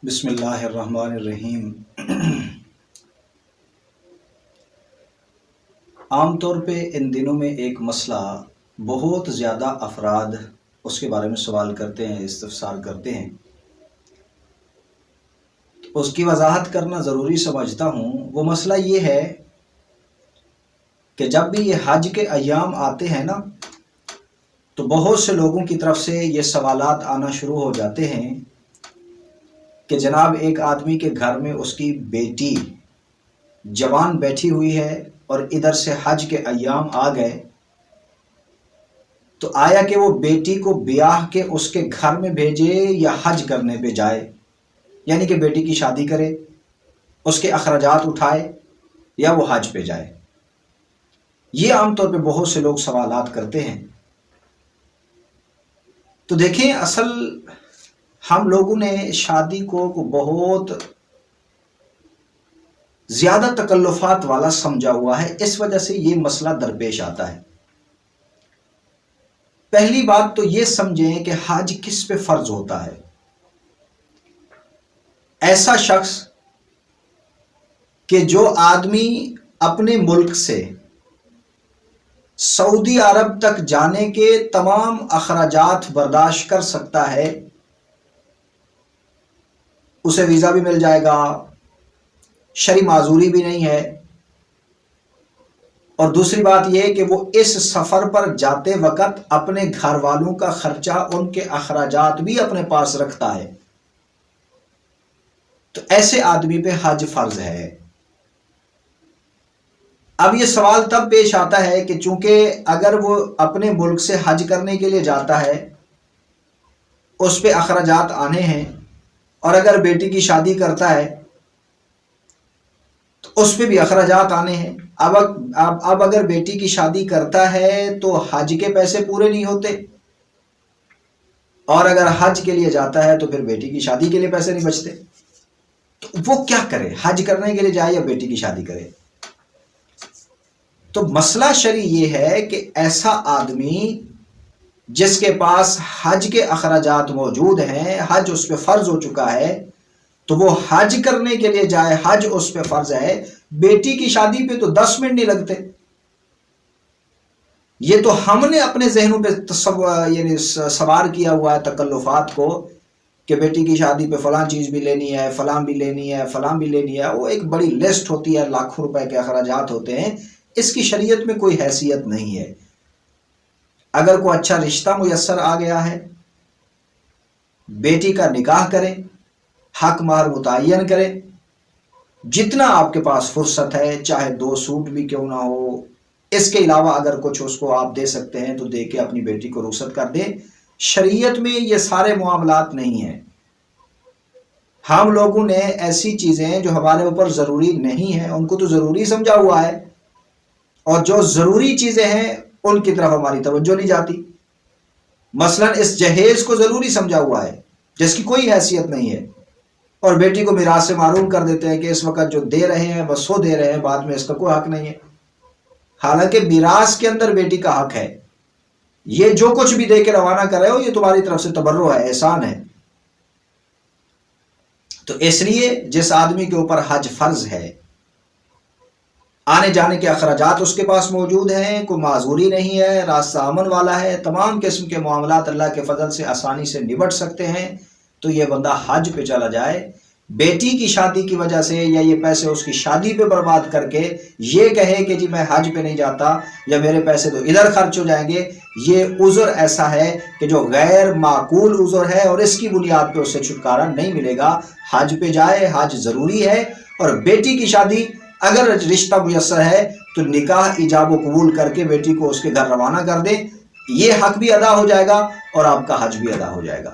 بسم اللہ الرحمن الرحیم۔ عام طور پہ ان دنوں میں ایک مسئلہ بہت زیادہ افراد اس کے بارے میں سوال کرتے ہیں، استفسار کرتے ہیں۔ اس کی وضاحت کرنا ضروری سمجھتا ہوں۔ وہ مسئلہ یہ ہے کہ جب بھی یہ حج کے ایام آتے ہیں نا، تو بہت سے لوگوں کی طرف سے یہ سوالات آنا شروع ہو جاتے ہیں کہ جناب ایک آدمی کے گھر میں اس کی بیٹی جوان بیٹھی ہوئی ہے اور ادھر سے حج کے ایام آ گئے، تو آیا کہ وہ بیٹی کو بیاہ کے اس کے گھر میں بھیجے یا حج کرنے پہ جائے، یعنی کہ بیٹی کی شادی کرے، اس کے اخراجات اٹھائے یا وہ حج پہ جائے۔ یہ عام طور پہ بہت سے لوگ سوالات کرتے ہیں۔ تو دیکھیں، اصل ہم لوگوں نے شادی کو بہت زیادہ تکلفات والا سمجھا ہوا ہے، اس وجہ سے یہ مسئلہ درپیش آتا ہے۔ پہلی بات تو یہ سمجھیں کہ حج کس پہ فرض ہوتا ہے۔ ایسا شخص کہ جو آدمی اپنے ملک سے سعودی عرب تک جانے کے تمام اخراجات برداشت کر سکتا ہے، اسے ویزا بھی مل جائے گا، شرعی معذوری بھی نہیں ہے، اور دوسری بات یہ کہ وہ اس سفر پر جاتے وقت اپنے گھر والوں کا خرچہ، ان کے اخراجات بھی اپنے پاس رکھتا ہے، تو ایسے آدمی پہ حج فرض ہے۔ اب یہ سوال تب پیش آتا ہے کہ چونکہ اگر وہ اپنے ملک سے حج کرنے کے لیے جاتا ہے، اس پہ اخراجات آنے ہیں، اور اگر بیٹی کی شادی کرتا ہے تو اس پہ بھی اخراجات آنے ہیں۔ اب اگر بیٹی کی شادی کرتا ہے تو حج کے پیسے پورے نہیں ہوتے، اور اگر حج کے لیے جاتا ہے تو پھر بیٹی کی شادی کے لیے پیسے نہیں بچتے، تو وہ کیا کرے؟ حج کرنے کے لیے جائے یا بیٹی کی شادی کرے؟ تو مسئلہ شرعی یہ ہے کہ ایسا آدمی جس کے پاس حج کے اخراجات موجود ہیں، حج اس پہ فرض ہو چکا ہے، تو وہ حج کرنے کے لیے جائے، حج اس پہ فرض ہے۔ بیٹی کی شادی پہ تو 10 منٹ نہیں لگتے۔ یہ تو ہم نے اپنے ذہنوں پہ سوار کیا ہوا ہے تکلفات کو، کہ بیٹی کی شادی پہ فلاں چیز بھی لینی ہے، فلاں بھی لینی ہے، فلاں بھی لینی ہے۔ وہ ایک بڑی لسٹ ہوتی ہے، لاکھوں روپے کے اخراجات ہوتے ہیں۔ اس کی شریعت میں کوئی حیثیت نہیں ہے۔ اگر کوئی اچھا رشتہ میسر آ گیا ہے، بیٹی کا نکاح کریں، حق مہر متعین کریں، جتنا آپ کے پاس فرصت ہے، چاہے 2 سوٹ بھی کیوں نہ ہو، اس کے علاوہ اگر کچھ اس کو آپ دے سکتے ہیں تو دے کے اپنی بیٹی کو رخصت کر دیں۔ شریعت میں یہ سارے معاملات نہیں ہیں۔ ہم لوگوں نے ایسی چیزیں جو ہمارے اوپر ضروری نہیں ہیں ان کو تو ضروری سمجھا ہوا ہے، اور جو ضروری چیزیں ہیں ان کی طرف ہماری توجہ نہیں جاتی۔ مثلا اس جہیز کو ضروری سمجھا ہوا ہے جس کی کوئی حیثیت نہیں ہے، اور بیٹی کو میراث سے محروم کر دیتے ہیں کہ اس وقت جو دے رہے ہیں بس وہ دے رہے ہیں، بعد میں اس کا کوئی حق نہیں ہے، حالانکہ میراث کے اندر بیٹی کا حق ہے۔ یہ جو کچھ بھی دے کے روانہ کر رہے ہو، یہ تمہاری طرف سے تبرع ہے، احسان ہے۔ تو اس لیے جس آدمی کے اوپر حج فرض ہے، آنے جانے کے اخراجات اس کے پاس موجود ہیں، کوئی معذوری نہیں ہے، راستہ امن والا ہے، تمام قسم کے معاملات اللہ کے فضل سے آسانی سے نبٹ سکتے ہیں، تو یہ بندہ حج پہ چلا جائے۔ بیٹی کی شادی کی وجہ سے یا یہ پیسے اس کی شادی پہ برباد کر کے یہ کہے کہ جی میں حج پہ نہیں جاتا یا میرے پیسے تو ادھر خرچ ہو جائیں گے، یہ عذر ایسا ہے کہ جو غیر معقول عذر ہے، اور اس کی بنیاد پہ اسے چھٹکارا نہیں ملے گا۔ حج پہ جائے، حج ضروری ہے، اور بیٹی کی شادی اگر رشتہ میسر ہے تو نکاح ایجاب و قبول کر کے بیٹی کو اس کے گھر روانہ کر دیں، یہ حق بھی ادا ہو جائے گا اور آپ کا حج بھی ادا ہو جائے گا۔